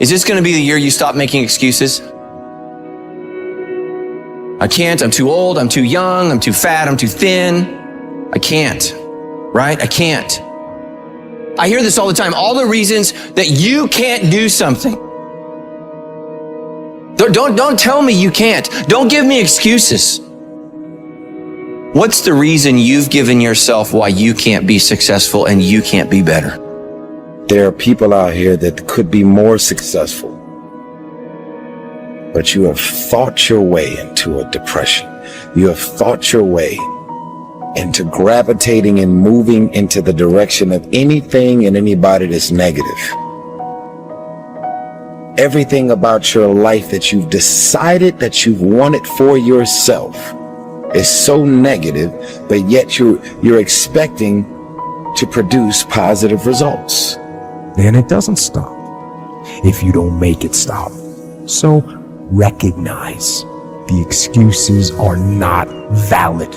Is this going to be the year you stop making excuses? I can't, I'm too old, I'm too young, I'm too fat, I'm too thin. I can't, right? I can't. I hear this all the time, all the reasons that you can't do something. Don't tell me you can't. Don't give me excuses. What's the reason you've given yourself why you can't be successful and you can't be better? There are people out here that could be more successful, but you have thought your way into a depression. You have thought your way into gravitating and moving into the direction of anything and anybody that's negative. Everything about your life that you've decided that you've wanted for yourself is so negative, but yet you're expecting to produce positive results. Then it doesn't stop if you don't make it stop. So recognize the excuses are not valid.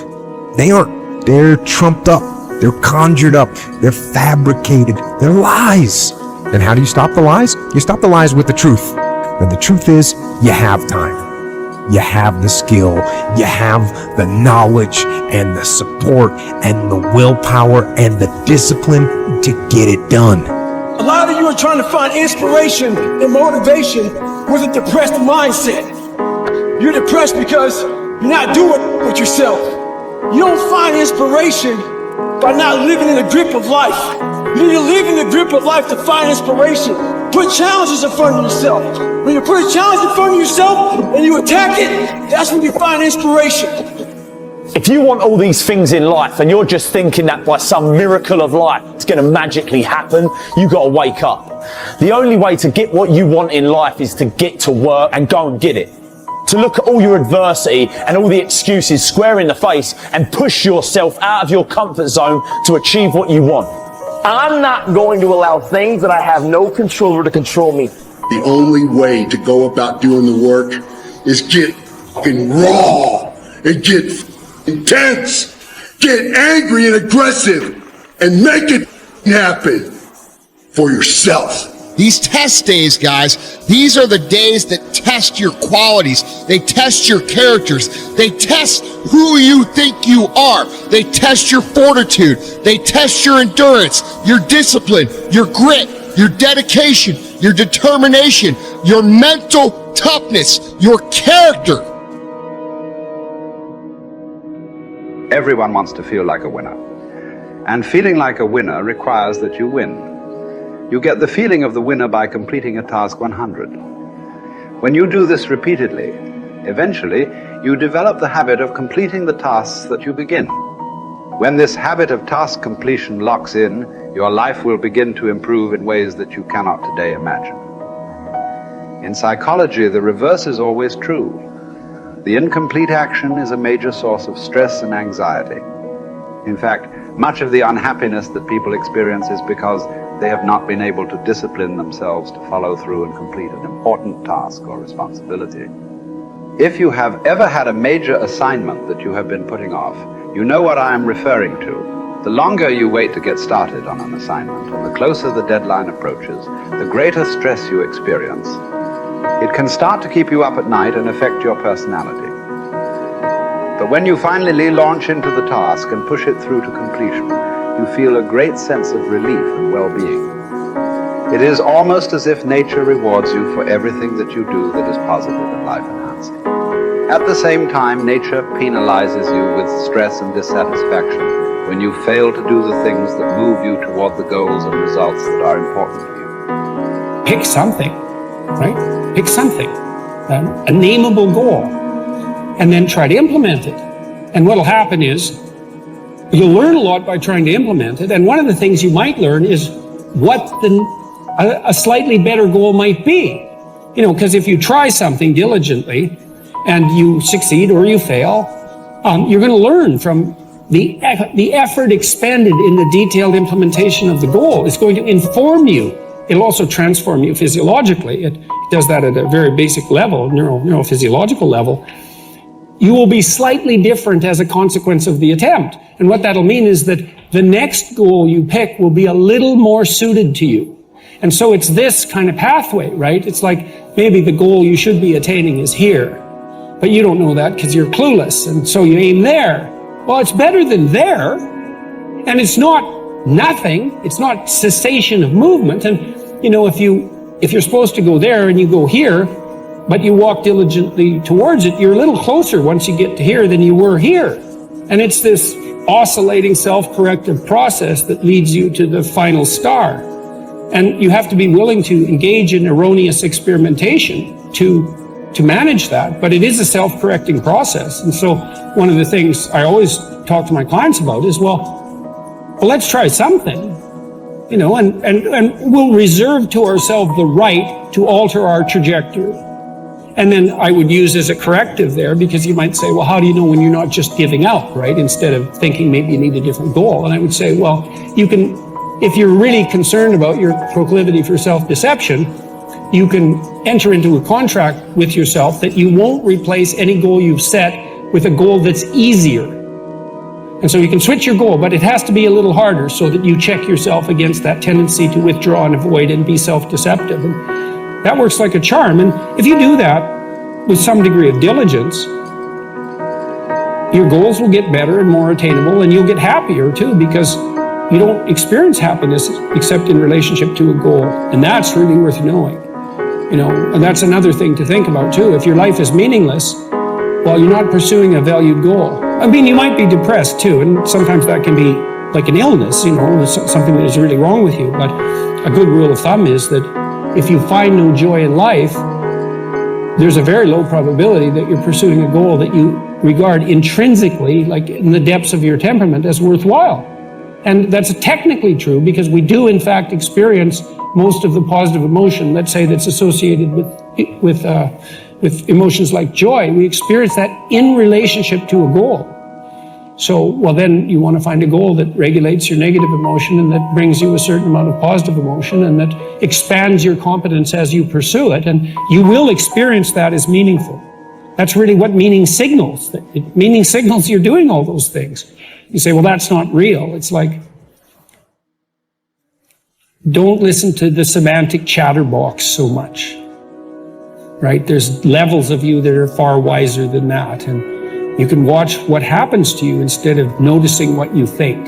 They aren't. They're trumped up. They're conjured up. They're fabricated. They're lies. And how do you stop the lies? You stop the lies with the truth. And the truth is, you have time. You have the skill. You have the knowledge and the support and the willpower and the discipline to get it done. A lot of you are trying to find inspiration and motivation with a depressed mindset. You're depressed because you're not doing it with yourself. You don't find inspiration by not living in the grip of life. You need to live in the grip of life to find inspiration. Put challenges in front of yourself. When you put a challenge in front of yourself and you attack it, that's when you find inspiration. If you want all these things in life and you're just thinking that by some miracle of life it's going to magically happen, you got to wake up. The only way to get what you want in life is to get to work and go and get it. To look at all your adversity and all the excuses square in the face and push yourself out of your comfort zone to achieve what you want. I'm not going to allow things that I have no control over to control me. The only way to go about doing the work is get fucking raw and get intense, get angry and aggressive, and make it happen for yourself. These test days, guys, these are the days that test your qualities. They test your characters. They test who you think you are. They test your fortitude. They test your endurance, your discipline, your grit, your dedication, your determination, your mental toughness, your character. Everyone wants to feel like a winner. And feeling like a winner requires that you win. You get the feeling of the winner by completing a task 100. When you do this repeatedly, eventually you develop the habit of completing the tasks that you begin. When this habit of task completion locks in, your life will begin to improve in ways that you cannot today imagine. In psychology, the reverse is always true. The incomplete action is a major source of stress and anxiety. In fact, much of the unhappiness that people experience is because they have not been able to discipline themselves to follow through and complete an important task or responsibility. If you have ever had a major assignment that you have been putting off, you know what I am referring to. The longer you wait to get started on an assignment, and the closer the deadline approaches, the greater stress you experience. It can start to keep you up at night and affect your personality. But when you finally launch into the task and push it through to completion, you feel a great sense of relief and well-being. It is almost as if nature rewards you for everything that you do that is positive and life-enhancing. At the same time, nature penalizes you with stress and dissatisfaction when you fail to do the things that move you toward the goals and results that are important to you. Pick something, right? Pick something, a nameable goal, and then try to implement it. And what'll happen is you'll learn a lot by trying to implement it. And one of the things you might learn is what a slightly better goal might be. You know, because if you try something diligently and you succeed or you fail, you're going to learn from the effort expended in the detailed implementation of the goal. It's going to inform you. It'll also transform you physiologically. It does that at a very basic level, neurophysiological level. You will be slightly different as a consequence of the attempt. And what that'll mean is that the next goal you pick will be a little more suited to you. And so it's this kind of pathway, right? It's like maybe the goal you should be attaining is here, but you don't know that because you're clueless, and so you aim there. Well, it's better than there, and it's not nothing. It's not cessation of movement. And you know, if you're supposed to go there and you go here, but you walk diligently towards it, you're a little closer once you get to here than you were here. And it's this oscillating self-corrective process that leads you to the final star. And you have to be willing to engage in erroneous experimentation to manage that, but it is a self-correcting process. And so one of the things I always talk to my clients about is, well, let's try something, you know, and we'll reserve to ourselves the right to alter our trajectory. And then I would use as a corrective there, because you might say, well, how do you know when you're not just giving up, right? Instead of thinking maybe you need a different goal. And I would say, well, you can, if you're really concerned about your proclivity for self-deception, you can enter into a contract with yourself that you won't replace any goal you've set with a goal that's easier. And so you can switch your goal, but it has to be a little harder so that you check yourself against that tendency to withdraw and avoid and be self-deceptive. And that works like a charm. And if you do that with some degree of diligence, your goals will get better and more attainable, and you'll get happier too, because you don't experience happiness except in relationship to a goal. And that's really worth knowing. You know, and that's another thing to think about too. If your life is meaningless, well, you're not pursuing a valued goal. I mean, you might be depressed too, and sometimes that can be like an illness, you know, something that is really wrong with you. But a good rule of thumb is that if you find no joy in life, there's a very low probability that you're pursuing a goal that you regard intrinsically, like in the depths of your temperament, as worthwhile. And that's technically true, because we do in fact experience most of the positive emotion, let's say, that's associated with emotions like joy. We experience that in relationship to a goal. So, well, then you want to find a goal that regulates your negative emotion and that brings you a certain amount of positive emotion and that expands your competence as you pursue it. And you will experience that as meaningful. That's really what meaning signals. Meaning signals you're doing all those things. You say, well, that's not real. It's like, don't listen to the semantic chatterbox so much, right? There's levels of you that are far wiser than that. And you can watch what happens to you instead of noticing what you think.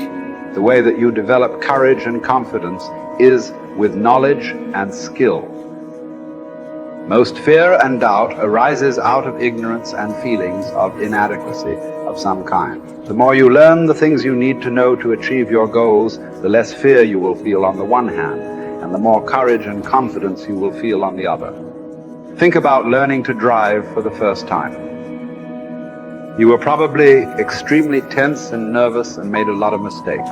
The way that you develop courage and confidence is with knowledge and skill. Most fear and doubt arises out of ignorance and feelings of inadequacy of some kind. The more you learn the things you need to know to achieve your goals, the less fear you will feel on the one hand, and the more courage and confidence you will feel on the other. Think about learning to drive for the first time. You were probably extremely tense and nervous and made a lot of mistakes.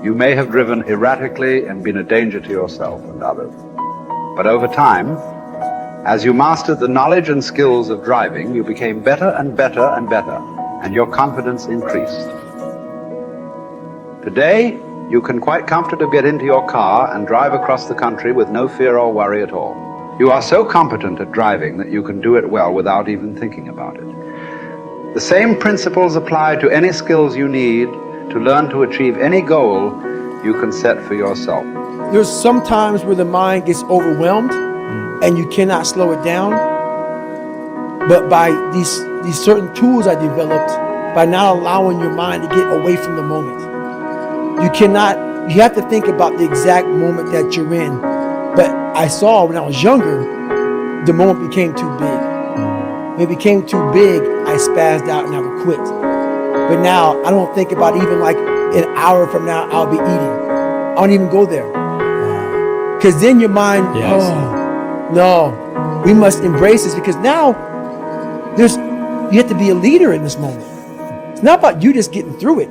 You may have driven erratically and been a danger to yourself and others. But over time, as you mastered the knowledge and skills of driving, you became better and better and better, and your confidence increased. Today, you can quite comfortably get into your car and drive across the country with no fear or worry at all. You are so competent at driving that you can do it well without even thinking about it. The same principles apply to any skills you need to learn to achieve any goal you can set for yourself. There's some times where the mind gets overwhelmed and you cannot slow it down. But by these certain tools I developed, by not allowing your mind to get away from the moment. You have to think about the exact moment that you're in. But I saw when I was younger, the moment became too big. When it became too big, I spazzed out and I would quit. But now I don't think about even like an hour from now I'll be eating. I don't even go there. Because then your mind, no, we must embrace this, because now you have to be a leader in this moment. It's not about you just getting through it.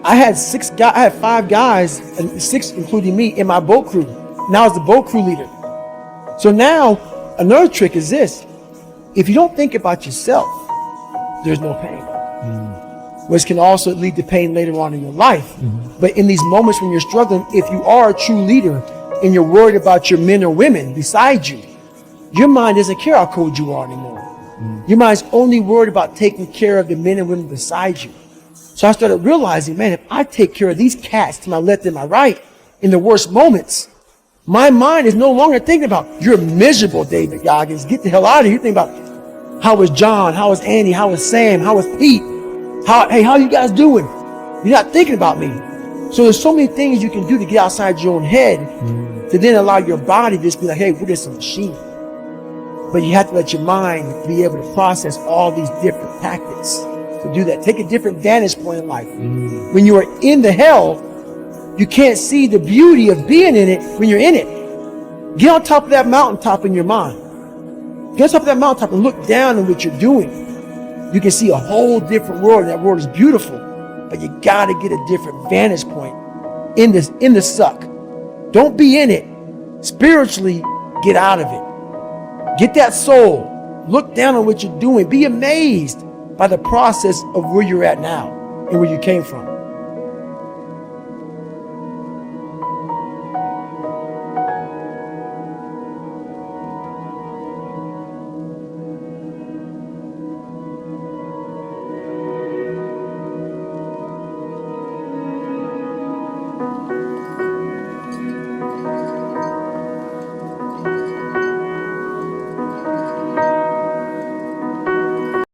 I had 5 guys, and 6 including me, in my boat crew. Now I was the boat crew leader. So now another trick is this: if you don't think about yourself, there's no pain. Which can also lead to pain later on in your life. But in these moments when you're struggling, if you are a true leader and you're worried about your men or women beside you, your mind doesn't care how cold you are anymore. Your mind's only worried about taking care of the men and women beside you. So I started realizing, man, if I take care of these cats to my left and my right in the worst moments, My mind is no longer thinking about, you're miserable, David Goggins. Get the hell out of here. You think about, how is John? How is Andy? How is Sam? How is Pete? How you guys doing? You're not thinking about me. So there's so many things you can do to get outside your own head to then allow your body to just be like, hey, we're just a machine. But you have to let your mind be able to process all these different tactics to do that. Take a different vantage point in life. When you are in the hell, you can't see the beauty of being in it when you're in it. Get on top of that mountaintop in your mind. Get on top of that mountaintop and look down on what you're doing. You can see a whole different world, and that world is beautiful. But you gotta get a different vantage point in the suck. Don't be in it. Spiritually, get out of it. Get that soul. Look down on what you're doing. Be amazed by the process of where you're at now and where you came from.